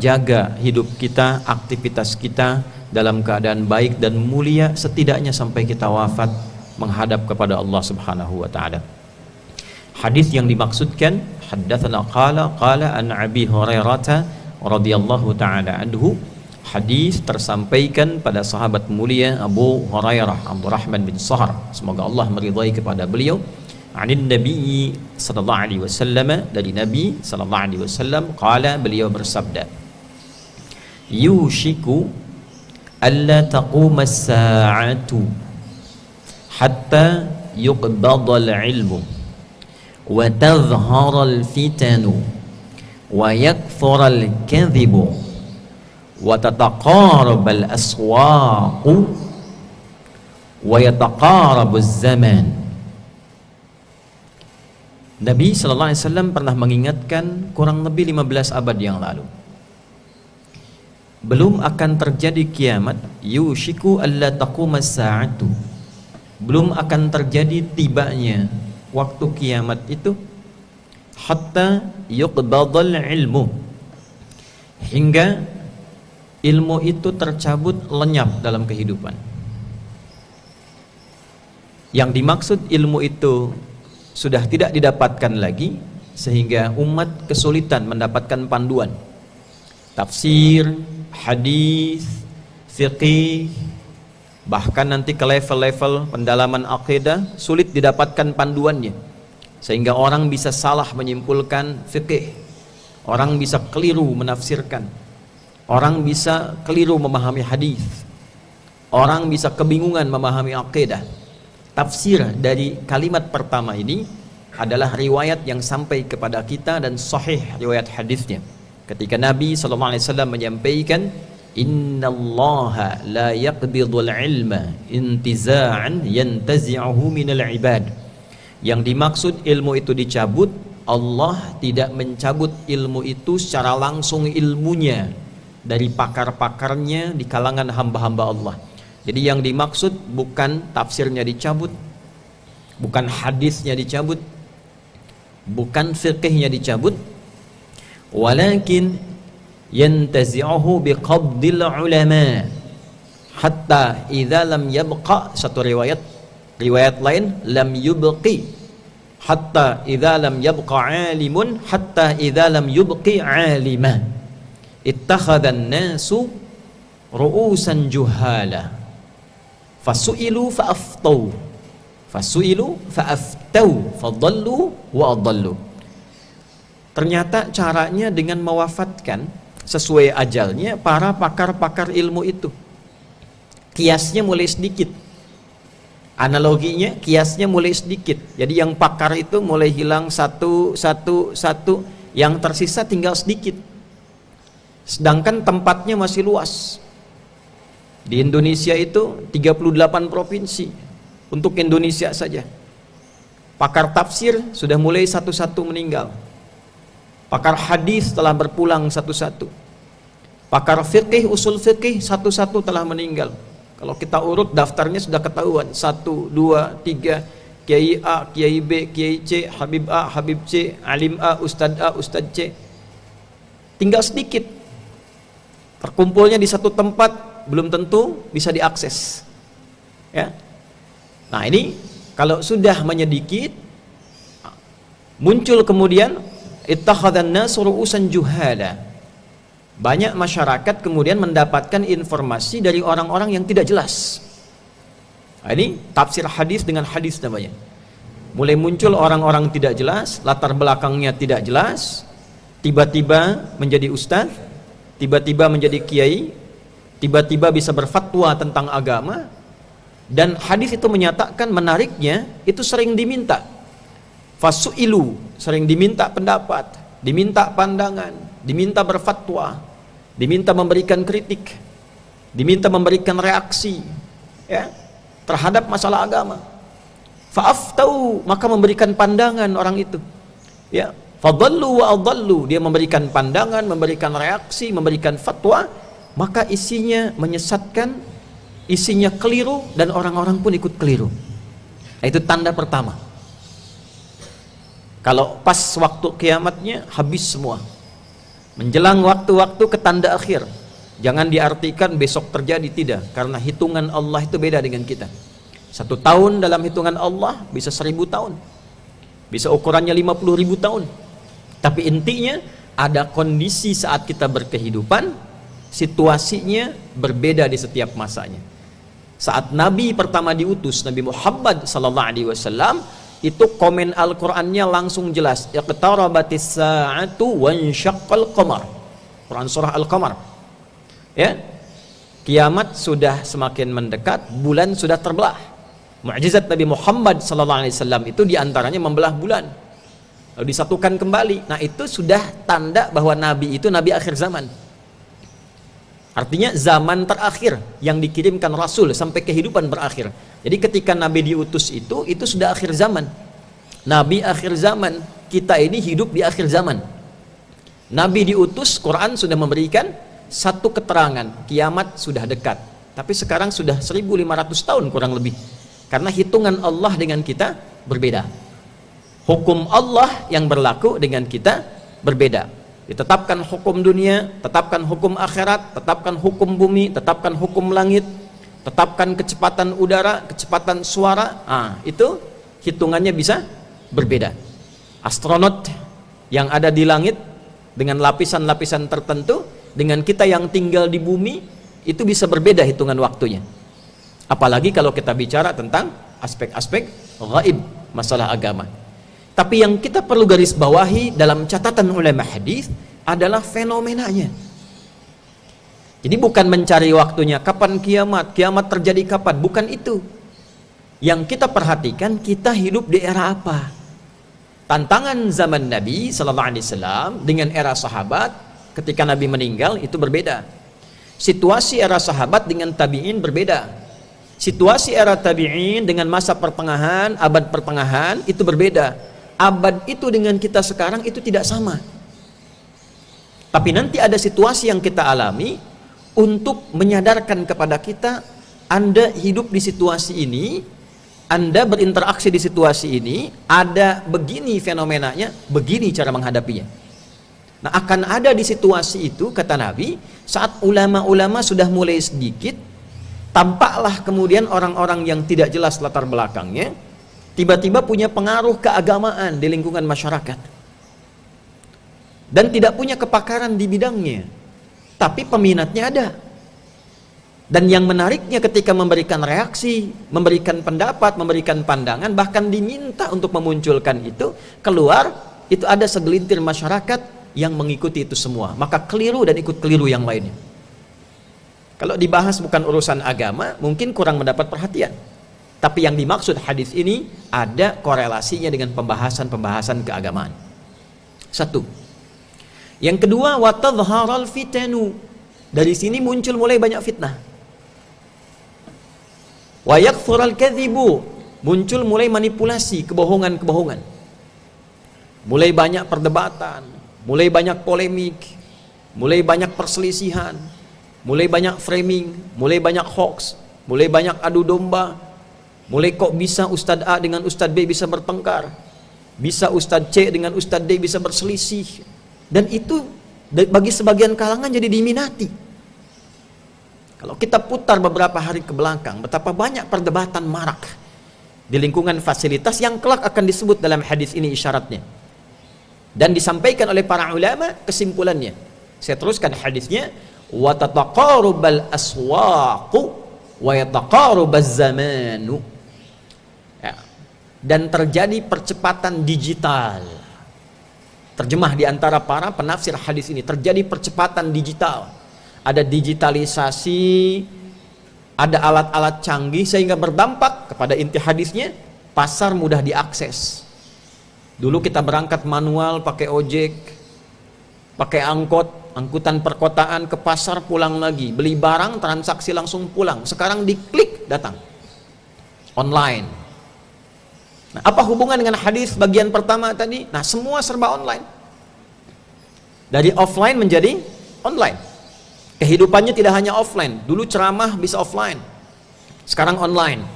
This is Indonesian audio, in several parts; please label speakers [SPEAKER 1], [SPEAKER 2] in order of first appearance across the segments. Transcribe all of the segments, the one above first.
[SPEAKER 1] menjaga hidup kita, aktivitas kita dalam keadaan baik dan mulia setidaknya sampai kita wafat menghadap kepada Allah Subhanahu wa taala. Hadis yang dimaksudkan haddatsana qala an Abi Hurairah radhiyallahu taala anhu, hadis tersampaikan pada sahabat mulia Abu Hurairah Abdurrahman bin Sahar, semoga Allah meridai kepada beliau, anin Nabi sallallahu alaihi wasallam, dari Nabi sallallahu alaihi wasallam, qala, beliau bersabda, yushiku alla taquma as-sa'atu hatta yuqbada al-ilmu wa tadhhara al-fitanu wa yakthura al-kadhibu wa tataqarab al-aswaqu wa yataqarabu az-zaman. Nabi sallallahu alaihi wasallam pernah mengingatkan kurang lebih 15 abad yang lalu, belum akan terjadi kiamat, yushiku alla taquma as-sa'atu, belum akan terjadi tibanya waktu kiamat itu, hatta yuqbadal ilmu, hingga ilmu itu tercabut, lenyap dalam kehidupan. Yang dimaksud ilmu itu sudah tidak didapatkan lagi, sehingga umat kesulitan mendapatkan panduan tafsir, hadis, fiqih, bahkan nanti ke level-level pendalaman akidah sulit didapatkan panduannya, sehingga orang bisa salah menyimpulkan fiqih, orang bisa keliru menafsirkan, orang bisa keliru memahami hadis, orang bisa kebingungan memahami akidah. Tafsir dari kalimat pertama ini adalah riwayat yang sampai kepada kita dan sahih riwayat hadisnya, ketika Nabi SAW menyampaikan, innallaha la yaqbidul ilma intiza'an yantazi'uhu minal ibad. Yang dimaksud ilmu itu dicabut, Allah tidak mencabut ilmu itu secara langsung ilmunya dari pakar-pakarnya di kalangan hamba-hamba Allah. Jadi yang dimaksud bukan tafsirnya dicabut, bukan hadisnya dicabut, bukan fiqihnya dicabut, walakin yantazi'uhu biqabdil ulama hatta idza lam yabqa, satu riwayat lain lam yubqi, hatta idza lam yabqa alimun hatta idza lam yubqi alima ittakhadhan nasu ru'usan juhala fasu'ilu fa'aftau fadallu wa adallu. Ternyata caranya dengan mewafatkan sesuai ajalnya para pakar-pakar ilmu itu. Kiasnya mulai sedikit, analoginya kiasnya mulai sedikit. Jadi yang pakar itu mulai hilang satu, yang tersisa tinggal sedikit. Sedangkan tempatnya masih luas. Di Indonesia itu 38 provinsi untuk Indonesia saja. Pakar tafsir sudah mulai satu-satu meninggal. Pakar hadis telah berpulang satu-satu. Pakar fikih, usul fikih satu-satu telah meninggal. Kalau kita urut daftarnya sudah ketahuan, 1, 2, 3, Kiai A, Kiai B, Kiai C, Habib A, Habib C, Alim A, Ustadz C. Tinggal sedikit. Terkumpulnya di satu tempat belum tentu bisa diakses. Ya. Nah ini kalau sudah menyedikit, muncul kemudian ittakhadhan nasu ru'usan juhala. Banyak masyarakat kemudian mendapatkan informasi dari orang-orang yang tidak jelas. Nah, ini tafsir hadis dengan hadis namanya. Mulai muncul orang-orang tidak jelas, latar belakangnya tidak jelas, tiba-tiba menjadi ustaz, tiba-tiba menjadi kiai, tiba-tiba bisa berfatwa tentang agama. Dan hadis itu menyatakan, menariknya itu sering diminta. Fasu'ilu, sering diminta pendapat, diminta pandangan, diminta berfatwa, diminta memberikan kritik, diminta memberikan reaksi, ya, terhadap masalah agama. Fa'aftau, maka memberikan pandangan orang itu, ya. Fadallu wa adallu, dia memberikan pandangan, memberikan reaksi, memberikan fatwa, maka isinya menyesatkan, isinya keliru, dan orang-orang pun ikut keliru. Itu tanda pertama. Kalau pas waktu kiamatnya habis semua. Menjelang waktu-waktu ketanda akhir. Jangan diartikan besok terjadi, tidak. Karena hitungan Allah itu beda dengan kita. 1 tahun dalam hitungan Allah bisa 1000 tahun. Bisa ukurannya 50.000 tahun. Tapi intinya ada kondisi saat kita berkehidupan, situasinya berbeda di setiap masanya. Saat Nabi pertama diutus, Nabi Muhammad SAW, itu komen Al-Qur'annya langsung jelas. Iqtarabatis sa'atu wansyaqqal qamar. Quran surah Al-Qamar. Ya. Kiamat sudah semakin mendekat, bulan sudah terbelah. Mukjizat Nabi Muhammad SAW itu diantaranya membelah bulan, lalu disatukan kembali. Nah, itu sudah tanda bahwa Nabi itu Nabi akhir zaman. Artinya zaman terakhir yang dikirimkan Rasul sampai kehidupan berakhir. Jadi ketika Nabi diutus itu sudah akhir zaman. Nabi akhir zaman, kita ini hidup di akhir zaman. Nabi diutus, Quran sudah memberikan satu keterangan, kiamat sudah dekat. Tapi sekarang sudah 1500 tahun kurang lebih. Karena hitungan Allah dengan kita berbeda. Hukum Allah yang berlaku dengan kita berbeda. Ditetapkan hukum dunia, tetapkan hukum akhirat, tetapkan hukum bumi, tetapkan hukum langit, tetapkan kecepatan udara, kecepatan suara. Itu hitungannya bisa berbeda. Astronot yang ada di langit dengan lapisan-lapisan tertentu, dengan kita yang tinggal di bumi, itu bisa berbeda hitungan waktunya. Apalagi kalau kita bicara tentang aspek-aspek gaib, masalah agama. Tapi yang kita perlu garis bawahi dalam catatan ulama hadis adalah fenomenanya. Jadi bukan mencari waktunya, kapan kiamat, kiamat terjadi kapan, bukan itu. Yang kita perhatikan, kita hidup di era apa? Tantangan zaman Nabi SAW dengan era sahabat ketika Nabi meninggal itu berbeda. Situasi era sahabat dengan tabi'in berbeda. Situasi era tabi'in dengan masa pertengahan, abad pertengahan itu berbeda. Abad itu dengan kita sekarang itu tidak sama. Tapi nanti ada situasi yang kita alami untuk menyadarkan kepada kita, Anda hidup di situasi ini, Anda berinteraksi di situasi ini, ada begini fenomenanya, begini cara menghadapinya. Nah, akan ada di situasi itu, kata Nabi, saat ulama-ulama sudah mulai sedikit, tampaklah kemudian orang-orang yang tidak jelas latar belakangnya tiba-tiba punya pengaruh keagamaan di lingkungan masyarakat dan tidak punya kepakaran di bidangnya, tapi peminatnya ada. Dan yang menariknya ketika memberikan reaksi, memberikan pendapat, memberikan pandangan, bahkan diminta untuk memunculkan itu keluar, itu ada segelintir masyarakat yang mengikuti itu semua, maka keliru dan ikut keliru yang lainnya. Kalau dibahas bukan urusan agama, mungkin kurang mendapat perhatian. Tapi yang dimaksud hadis ini ada korelasinya dengan pembahasan-pembahasan keagamaan. Satu. Yang kedua, watadharal fitanu. Dari sini muncul mulai banyak fitnah. Wa yakthural kadhibu. Muncul mulai manipulasi, kebohongan-kebohongan. Mulai banyak perdebatan, mulai banyak polemik, mulai banyak perselisihan, mulai banyak framing, mulai banyak hoax, mulai banyak adu domba, mulai kok bisa Ustadz A dengan Ustadz B bisa bertengkar, bisa Ustadz C dengan Ustadz D bisa berselisih, dan itu bagi sebagian kalangan jadi diminati. Kalau kita putar beberapa hari ke belakang, betapa banyak perdebatan marak di lingkungan fasilitas yang kelak akan disebut dalam hadis ini isyaratnya, dan disampaikan oleh para ulama kesimpulannya. Saya teruskan hadisnya. Wa tataqarubal aswaqu wa yataqarubaz zamanu. Ya. Dan terjadi percepatan digital. Terjemah di antara para penafsir hadis ini, terjadi percepatan digital. Ada digitalisasi, ada alat-alat canggih sehingga berdampak kepada inti hadisnya, pasar mudah diakses. Dulu kita berangkat manual pakai ojek, pakai angkutan perkotaan ke pasar, pulang lagi, beli barang, transaksi langsung pulang. Sekarang diklik datang online. Nah, apa hubungan dengan hadis bagian pertama tadi? Nah, semua serba online. Dari offline menjadi online. Kehidupannya tidak hanya offline. Dulu ceramah bisa offline, sekarang online.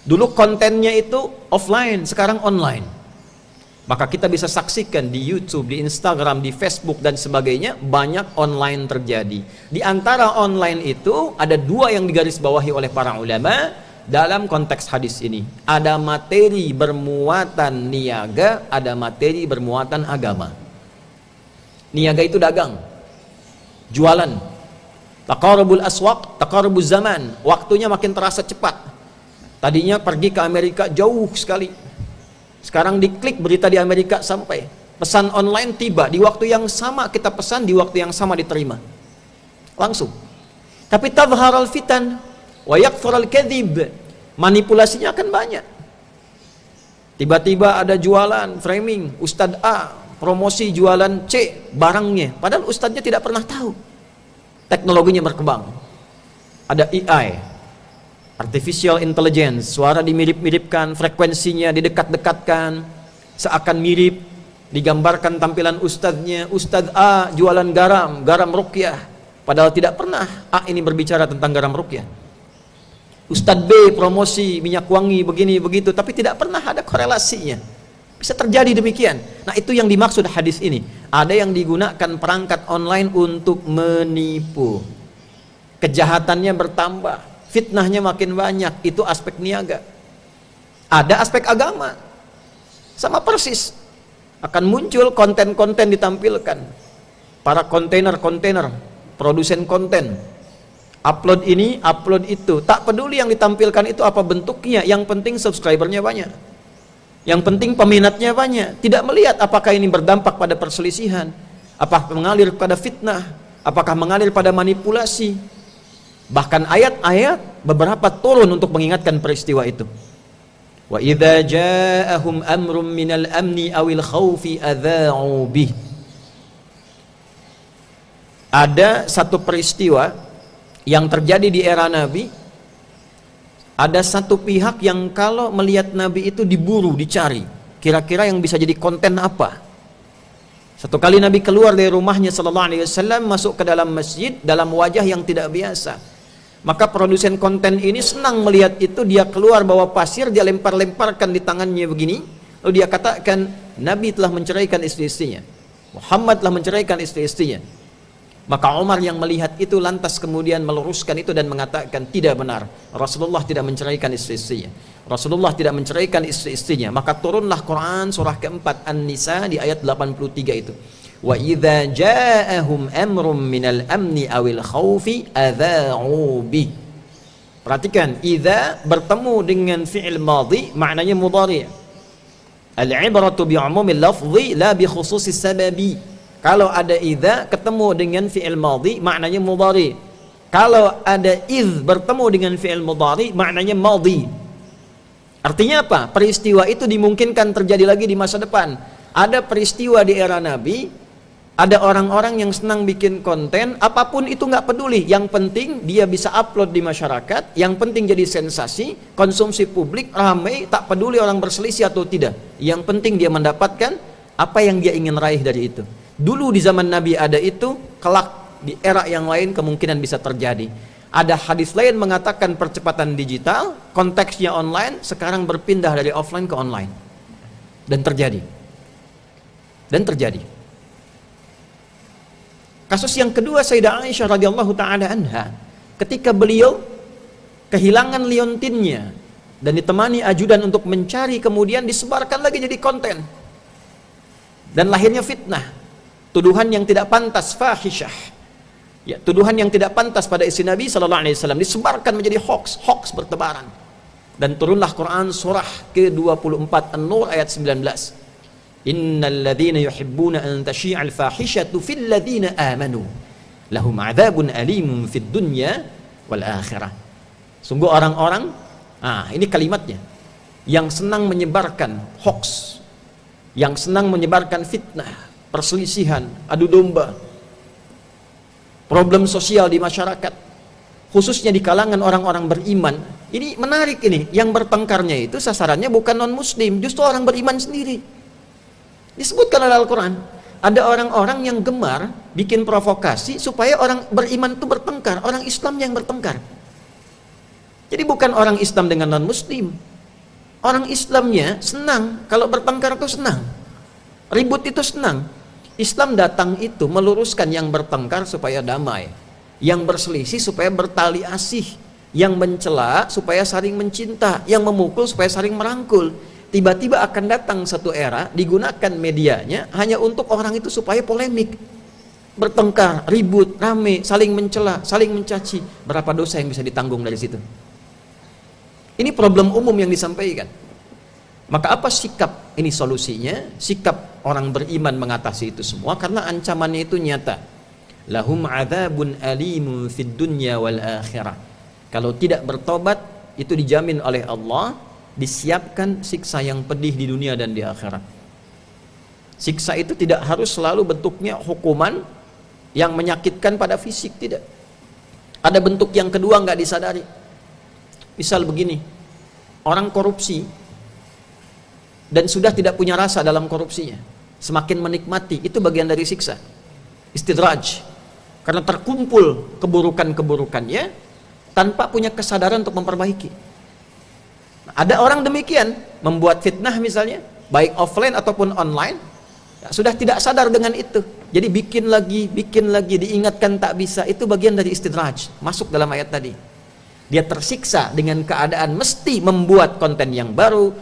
[SPEAKER 1] Dulu kontennya itu offline, sekarang online. Maka kita bisa saksikan di YouTube, di Instagram, di Facebook dan sebagainya, banyak online terjadi. Di antara online itu ada dua yang digarisbawahi oleh para ulama dalam konteks hadis ini. Ada materi bermuatan niaga, ada materi bermuatan agama. Niaga itu dagang, jualan. Taqarubul aswaq, taqarubuz zaman. Waktunya makin terasa cepat. Tadinya pergi ke Amerika jauh sekali. Sekarang diklik berita di Amerika sampai. Pesan online tiba di waktu yang sama, kita pesan di waktu yang sama diterima. Langsung. Tapi tadharal fitan wa yakfural kadhib. Manipulasinya akan banyak. Tiba-tiba ada jualan framing, Ustadz A promosi jualan C barangnya, padahal ustadznya tidak pernah tahu. Teknologinya berkembang. Ada AI, artificial intelligence, suara dimirip-miripkan, frekuensinya didekat-dekatkan, seakan mirip, digambarkan tampilan ustadznya, Ustadz A jualan garam, garam ruqyah, padahal tidak pernah A ini berbicara tentang garam ruqyah. Ustadz B promosi minyak wangi begini begitu, tapi tidak pernah ada korelasinya. Bisa terjadi demikian. Nah, itu yang dimaksud hadis ini. Ada yang digunakan perangkat online untuk menipu. Kejahatannya bertambah, fitnahnya makin banyak. Itu aspek niaga. Ada aspek agama, sama persis. Akan muncul konten-konten ditampilkan. Para kontainer-kontainer, produsen konten, upload ini, upload itu. Tak peduli yang ditampilkan itu apa bentuknya, yang penting subscribernya banyak, yang penting peminatnya banyak. Tidak melihat apakah ini berdampak pada perselisihan, apakah mengalir pada fitnah, apakah mengalir pada manipulasi. Bahkan ayat-ayat beberapa turun untuk mengingatkan peristiwa itu. Wa idza ja'ahum amrun minal amni awil khaufi adza'u bih. Ada satu peristiwa yang terjadi di era Nabi. Ada satu pihak yang kalau melihat Nabi itu diburu, dicari. Kira-kira yang bisa jadi konten apa? Satu kali Nabi keluar dari rumahnya sallallahu alaihi wasallam, masuk ke dalam masjid dalam wajah yang tidak biasa. Maka produsen konten ini senang melihat itu. Dia keluar bawa pasir, dia lempar-lemparkan di tangannya begini. Lalu dia katakan, Nabi telah menceraikan istri-istrinya, Muhammad telah menceraikan istri-istrinya. Maka Umar yang melihat itu lantas kemudian meluruskan itu dan mengatakan, tidak benar, Rasulullah tidak menceraikan istri-istrinya, Rasulullah tidak menceraikan istri-istrinya. Maka turunlah Quran surah keempat An-Nisa di ayat 83 itu. Wa idza ja'ahum amrun minal amni awil khaufi adza'u bi. Perhatikan, idza bertemu dengan fi'il madhi maknanya mudhari'. Al-ibratu bi umumil lafzi la bi khususis sababi. Kalau ada idza ketemu dengan fi'il madhi maknanya mudhari. Kalau ada idz bertemu dengan fi'il mudhari maknanya madhi. Artinya apa? Peristiwa itu dimungkinkan terjadi lagi di masa depan. Ada peristiwa di era Nabi, ada orang-orang yang senang bikin konten, apapun itu nggak peduli. Yang penting dia bisa upload di masyarakat, yang penting jadi sensasi, konsumsi publik, ramai, tak peduli orang berselisih atau tidak. Yang penting dia mendapatkan apa yang dia ingin raih dari itu. Dulu di zaman Nabi ada itu, kelak di era yang lain kemungkinan bisa terjadi. Ada hadis lain mengatakan percepatan digital, konteksnya online, sekarang berpindah dari offline ke online. Dan terjadi. Dan terjadi. Kasus yang kedua Sayyidah Aisyah radhiyallahu taala anha, ketika beliau kehilangan liontinnya dan ditemani ajudan untuk mencari, kemudian disebarkan lagi jadi konten. Dan lahirnya fitnah. Tuduhan yang tidak pantas, fahisyah. Ya, tuduhan yang tidak pantas pada istri Nabi sallallahu alaihi wasallam disebarkan menjadi hoax bertebaran. Dan turunlah Quran surah ke-24 An-Nur ayat 19. Innal ladzina yuhibbuna an tashi'al fahishatu fil ladzina amanu lahum 'adzabun alimun fid dunya wal akhirah. Sungguh orang-orang, ini kalimatnya, yang senang menyebarkan hoax, yang senang menyebarkan fitnah, perselisihan, adu domba, problem sosial di masyarakat, khususnya di kalangan orang-orang beriman. Ini menarik ini, yang bertengkarnya itu sasarannya bukan non-muslim, justru orang beriman sendiri. Disebutkan oleh Al-Quran, ada orang-orang yang gemar bikin provokasi supaya orang beriman itu bertengkar, orang Islam yang bertengkar. Jadi bukan orang Islam dengan non-muslim, orang Islamnya senang kalau bertengkar itu senang. Ribut itu senang. Islam datang itu meluruskan yang bertengkar supaya damai, yang berselisih supaya bertali asih, yang mencela supaya saling mencinta, yang memukul supaya saling merangkul. Tiba-tiba akan datang satu era digunakan medianya hanya untuk orang itu supaya polemik, bertengkar, ribut, rame, saling mencela, saling mencaci. Berapa dosa yang bisa ditanggung dari situ? Ini problem umum yang disampaikan. Maka apa sikap? Ini solusinya. Sikap orang beriman mengatasi itu semua karena ancamannya itu nyata. Lahum adzabun alimun fid dunya wal akhirah. Kalau tidak bertobat, itu dijamin oleh Allah disiapkan siksa yang pedih di dunia dan di akhirat. Siksa itu tidak harus selalu bentuknya hukuman yang menyakitkan pada fisik, tidak. Ada bentuk yang kedua nggak disadari. Misal begini, orang korupsi dan sudah tidak punya rasa dalam korupsinya, semakin menikmati, itu bagian dari siksa, istidraj, karena terkumpul keburukan-keburukannya tanpa punya kesadaran untuk memperbaiki. Ada orang demikian, membuat fitnah misalnya, baik offline ataupun online, sudah tidak sadar dengan itu, jadi bikin lagi, diingatkan tak bisa. Itu bagian dari istidraj, masuk dalam ayat tadi. Dia tersiksa dengan keadaan mesti membuat konten yang baru,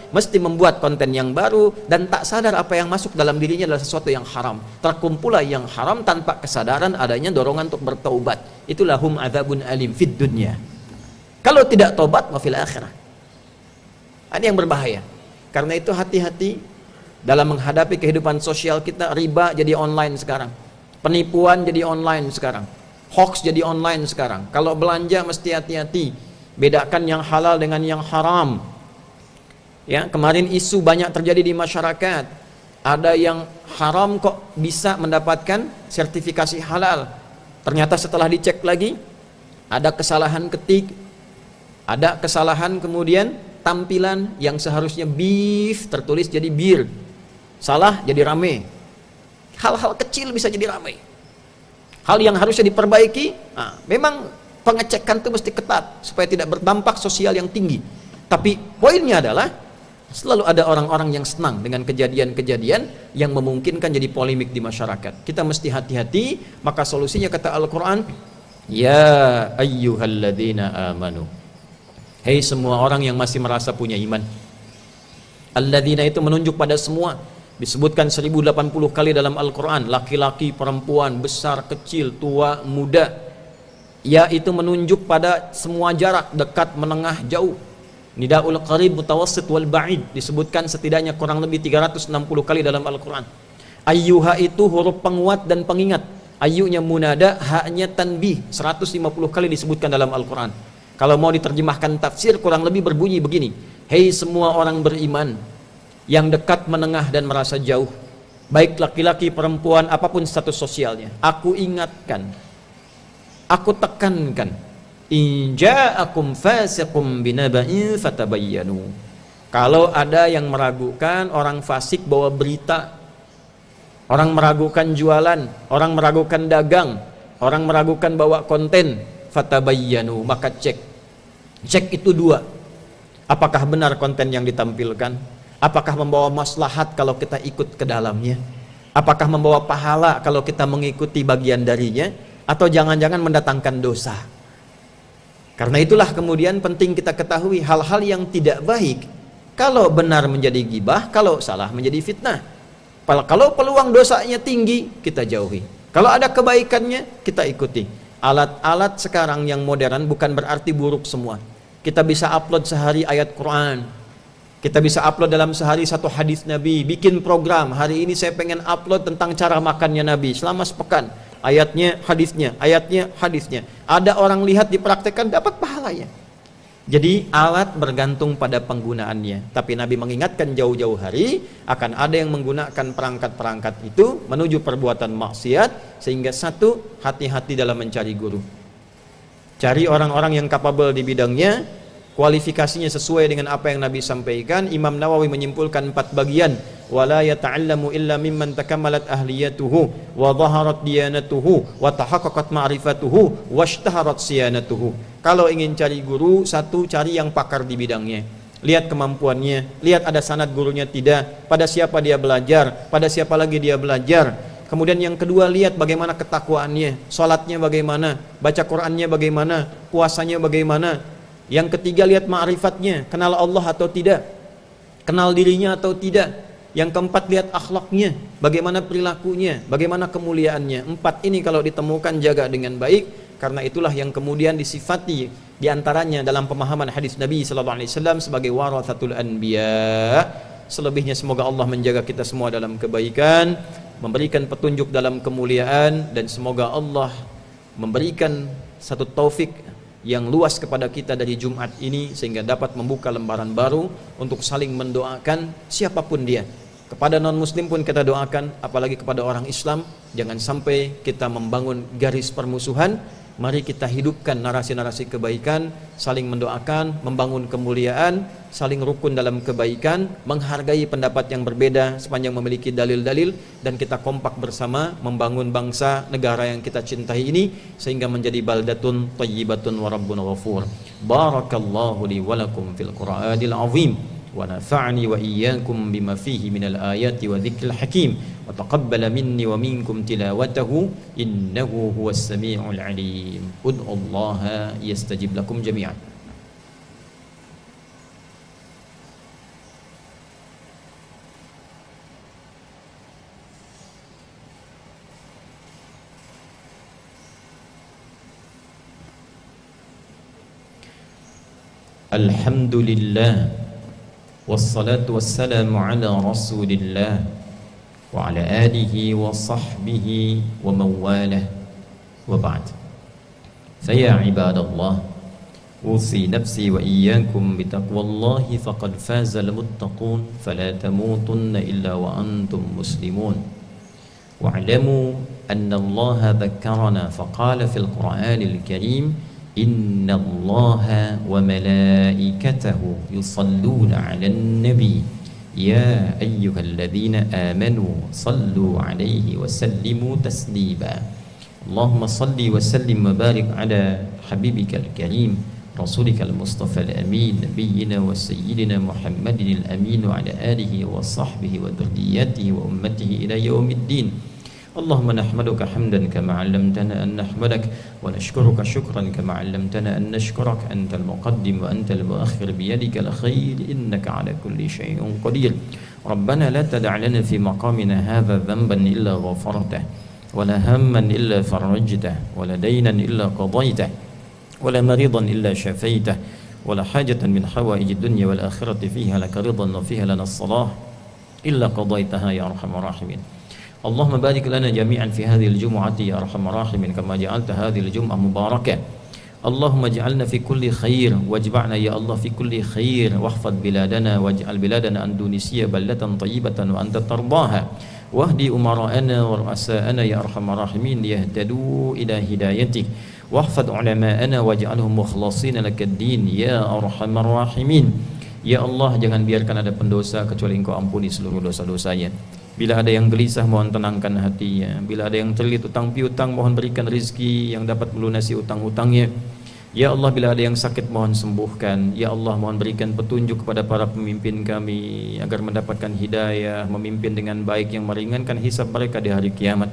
[SPEAKER 1] dan tak sadar apa yang masuk dalam dirinya adalah sesuatu yang haram. Terkumpulah yang haram tanpa kesadaran adanya dorongan untuk bertaubat. Itulah hum adzabun alim fid dunya. Kalau tidak taubat, wa fil akhirah. Ini yang berbahaya. Karena itu hati-hati dalam menghadapi kehidupan sosial kita. Riba jadi online sekarang, penipuan jadi online sekarang, hoax jadi online sekarang. Kalau belanja mesti hati-hati, bedakan yang halal dengan yang haram. Ya, kemarin isu banyak terjadi di masyarakat. Ada yang haram kok bisa mendapatkan sertifikasi halal. Ternyata setelah dicek lagi, ada kesalahan ketik, ada kesalahan kemudian tampilan yang seharusnya beef tertulis jadi bir. Salah jadi rame. Hal-hal kecil bisa jadi rame. Hal yang harusnya diperbaiki, memang pengecekan itu mesti ketat supaya tidak berdampak sosial yang tinggi. Tapi poinnya adalah selalu ada orang-orang yang senang dengan kejadian-kejadian yang memungkinkan jadi polemik di masyarakat. Kita mesti hati-hati. Maka solusinya kata Al-Quran, ya ayyuhalladzina amanu, hei semua orang yang masih merasa punya iman. Alladzina itu menunjuk pada semua. Disebutkan 1080 kali dalam Al-Quran. Laki-laki, perempuan, besar, kecil, tua, muda. Ya itu menunjuk pada semua jarak, dekat, menengah, jauh. Nidaul qarib, mutawassit, wal ba'id. Disebutkan setidaknya kurang lebih 360 kali dalam Al-Quran. Ayyuha itu huruf penguat dan pengingat. Ayyunya munada, haknya tanbih. 150 kali disebutkan dalam Al-Quran. Kalau mau diterjemahkan tafsir kurang lebih berbunyi begini. Hei semua orang beriman yang dekat, menengah, dan merasa jauh, baik laki-laki, perempuan, apapun status sosialnya, aku ingatkan, aku tekankan, in ja'akum fasiqum binaba'in fatabayyanu. Kalau ada yang meragukan, orang fasik bawa berita, orang meragukan jualan, orang meragukan dagang, orang meragukan bawa konten, fatabayyanu, maka cek itu dua. Apakah benar konten yang ditampilkan? Apakah membawa maslahat kalau kita ikut ke dalamnya? Apakah membawa pahala kalau kita mengikuti bagian darinya? Atau jangan-jangan mendatangkan dosa? Karena itulah kemudian penting kita ketahui hal-hal yang tidak baik. Kalau benar menjadi ghibah, kalau salah menjadi fitnah. Kalau peluang dosanya tinggi, kita jauhi. Kalau ada kebaikannya, kita ikuti. Alat-alat sekarang yang modern bukan berarti buruk semua. Kita bisa upload sehari ayat Quran. Kita bisa upload dalam sehari satu hadis Nabi. Bikin program, hari ini saya pengen upload tentang cara makannya Nabi selama sepekan. Ayatnya, hadisnya, ayatnya, hadisnya. Ada orang lihat, dipraktekkan, dapat pahalanya. Jadi alat bergantung pada penggunaannya. Tapi Nabi mengingatkan jauh-jauh hari akan ada yang menggunakan perangkat-perangkat itu menuju perbuatan maksiat. Sehingga satu, hati-hati dalam mencari guru. Cari orang-orang yang capable di bidangnya, kualifikasinya sesuai dengan apa yang Nabi sampaikan. Imam Nawawi menyimpulkan 4 bagian. Wala yata'allamu illa mimman takammalat ahliyatuhu wa dhaharat diyanatuhu wa tahaqqaqat ma'rifatuhu wa ishtaharat siyanatuhu. Kalau ingin cari guru, satu, cari yang pakar di bidangnya. lihat kemampuannya, lihat ada sanad gurunya tidak, pada siapa dia belajar, pada siapa lagi dia belajar. Kemudian yang kedua, lihat bagaimana ketakwaannya, sholatnya bagaimana, baca Qur'annya bagaimana, puasanya bagaimana. Yang ketiga, lihat ma'rifatnya, kenal Allah atau tidak, kenal dirinya atau tidak. Yang keempat, lihat akhlaknya, bagaimana perilakunya, bagaimana kemuliaannya. 4 ini kalau ditemukan, jaga dengan baik. Karena itulah yang kemudian disifati diantaranya dalam pemahaman hadis Nabi SAW sebagai warathatul anbiya. Selebihnya semoga Allah menjaga kita semua dalam kebaikan, memberikan petunjuk dalam kemuliaan, dan semoga Allah memberikan satu taufik yang luas kepada kita dari Jumat ini sehingga dapat membuka lembaran baru untuk saling mendoakan siapapun dia. Kepada non muslim pun kita doakan, apalagi kepada orang Islam, jangan sampai kita membangun garis permusuhan. Mari kita hidupkan narasi-narasi kebaikan, saling mendoakan, membangun kemuliaan, saling rukun dalam kebaikan, menghargai pendapat yang berbeda sepanjang memiliki dalil-dalil, dan kita kompak bersama membangun bangsa negara yang kita cintai ini sehingga menjadi baldatun thayyibatun wa rabbun ghafur. Barakallahu li wa lakum fil Qur'anil azim wa nafa'ani wa iyyakum bima fihi minal ayati wa dzikril hakim wa taqabbala minni wa minkum tilawatahu innahu huwas samiul alim. Ud'ullaha yastajib lakum jami'an. Alhamdulillah wassalatu wassalamu ala rasulillah wa ala alihi wa sahbihi wa mawalah wa ba'd. Faya ibadallah, usi nafsi wa iyyakum bitaqwallahi faqad fazal muttaqun fala tamutunna illa wa antum muslimun. Wa'lamu anna allaha dhakkarana faqala fil Qur'anil karim Inna Allaha wa malaikatahu yusalluna 'alan nabi ya ayyuhalladzina amanu sallu 'alaihi wa sallimu taslima. Allahumma salli wa sallim wa barik 'ala habibikal karim rasulikal mustafal amin nabiyyina wa sayyidina Muhammadin al-amin wa 'ala alihi wa sahbihi wa dhurriyyatihi wa ummatihi ila yaumiddin. اللهم نحمدك حمدا كما علمتنا أن نحمدك ونشكرك شكرا كما علمتنا أن نشكرك أنت المقدم وأنت المؤخر بيدك الخير إنك على كل شيء قدير. ربنا لا تدع لنا في مقامنا هذا ذنبا إلا غفرته ولا هما إلا فرجته ولا دينا إلا قضيته ولا مريضا إلا شفيته ولا حاجة من حوائج الدنيا والآخرة فيها لك رضا وفيها لنا الصلاح إلا قضيتها يا أرحم الراحمين. اللهم بارك لنا جميعا في هذه الجمعة يا أرحم الراحمين كما جعلت هذه الجمعة مباركة. اللهم اجعلنا في كل خير واجمعنا يا الله في كل خير واحفظ بلادنا واجعل بلادنا أندونيسيا بلدة طيبة وأنت ترضاها واهدي أمراءنا ورؤساءنا يا أرحم الراحمين ليهتدوا إلى هدايتك واحفظ علماءنا واجعلهم مخلصين لك الدين يا أرحم الراحمين. Ya Allah, jangan biarkan ada pendosa kecuali Engkau ampuni seluruh dosa-dosanya. Bila ada yang gelisah, mohon tenangkan hatinya. Bila ada yang terlilit utang piutang, mohon berikan rezeki yang dapat melunasi utang-utangnya. Ya Allah, bila ada yang sakit, mohon sembuhkan. Ya Allah, mohon berikan petunjuk kepada para pemimpin kami agar mendapatkan hidayah, memimpin dengan baik yang meringankan hisab mereka di hari kiamat.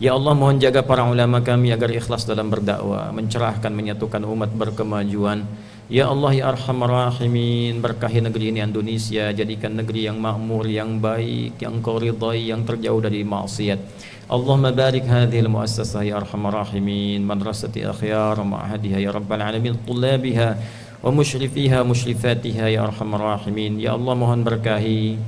[SPEAKER 1] Ya Allah, mohon jaga para ulama kami agar ikhlas dalam berdakwah, mencerahkan, menyatukan umat berkemajuan. Ya Allah ya Arhamar Rahimin, berkahi negeri ini Indonesia, jadikan negeri yang makmur, yang baik, yang Kau ridai, yang terjauh dari maksiat. Allahumma barik hadhil muassasah ya Arhamar Rahimin, madrasati akhyar ma'hadiha ya Rabbal Alamin, tullabiha wa musyrifiha musyrifatiha ya Arhamar Rahimin. Ya Allah, mohon berkahi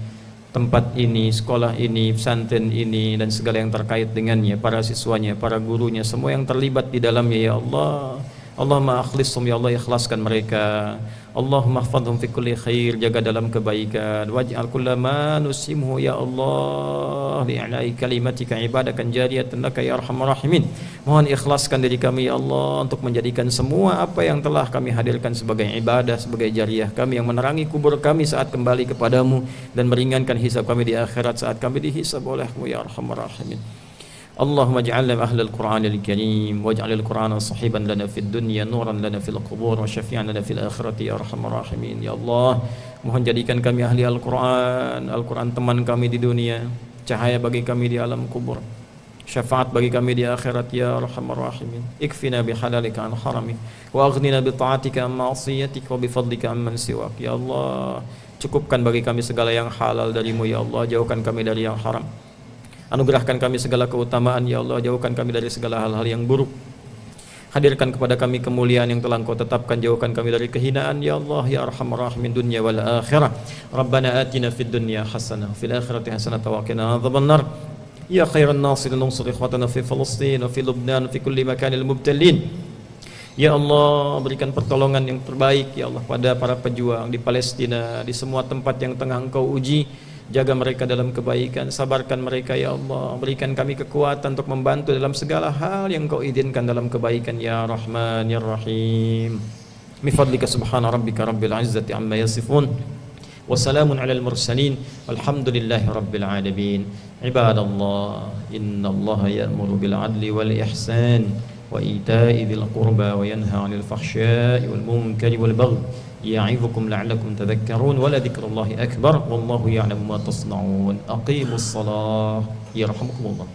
[SPEAKER 1] tempat ini, sekolah ini, pesantren ini, dan segala yang terkait dengannya, para siswanya, para gurunya, semua yang terlibat di dalamnya ya Allah. Allahumma akhlishum ya Allah, ikhlaskan mereka. Allahumma hafadhum fi kulli khair, jaga dalam kebaikan. Waj'al kullama nusimhu ya Allah li'ala'i kalimatika ibadakan jariyatan laka ya Arhamar Rahimin. Mohon ikhlaskan diri kami ya Allah untuk menjadikan semua apa yang telah kami hadirkan sebagai ibadah, sebagai jariyah kami yang menerangi kubur kami saat kembali kepadamu dan meringankan hisab kami di akhirat saat kami dihisab olehmu ya Arhamar Rahimin. اللهم اجعلنا أهل القرآن الكريم واجعل القرآن صحيبا لنا في الدنيا نورا لنا في القبور وشفيعا لنا في الآخرة يا أرحم الراحمين. Ya Allah, mohon jadikan kami ahli Al-Quran, Al-Quran teman kami di dunia, cahaya bagi kami di alam kubur, syafaat bagi kami di akhirat ya Arhamar Rahimin. Ikfina bihalalika an haramik wa aghnina bi ta'atika an ma'siyatik wa bi fadlika amman siwak. Ya Allah, cukupkan bagi kami segala yang halal darimu ya Allah, jauhkan kami dari yang haram. Anugerahkan kami segala keutamaan ya Allah, jauhkan kami dari segala hal-hal yang buruk. Hadirkan kepada kami kemuliaan yang telah Engkau tetapkan, jauhkan kami dari kehinaan ya Allah ya Arhamar Rahimin dunya wal akhirah. Rabbana atina fid dunya hasanah fil akhirati hasanah wa qina adzabannar. Ya khairan nasirin unsur ikhwatana fi Palestin wa fi Lubnan fi kulli makanil mubtalin. Ya Allah, berikan pertolongan yang terbaik ya Allah pada para pejuang di Palestina, di semua tempat yang tengah Engkau uji. Jaga mereka dalam kebaikan, sabarkan mereka ya Allah. Berikan kami kekuatan untuk membantu dalam segala hal yang Kau izinkan dalam kebaikan ya Rahman ya Rahim. Bifadlika subhana rabbika rabbil izzati amma yasifun. Wassalamun alal mursalin. Walhamdulillahi rabbil alamin. Ibadallah, innallaha ya'muru bil adli wal ihsan wa ita'i dzil qurba wa yanha 'anil fahsya'i wal munkari wal baghi. يعظكم لعلكم تذكرون ولذكر الله أكبر والله يعلم ما تصنعون أقيموا الصلاة يرحمكم الله.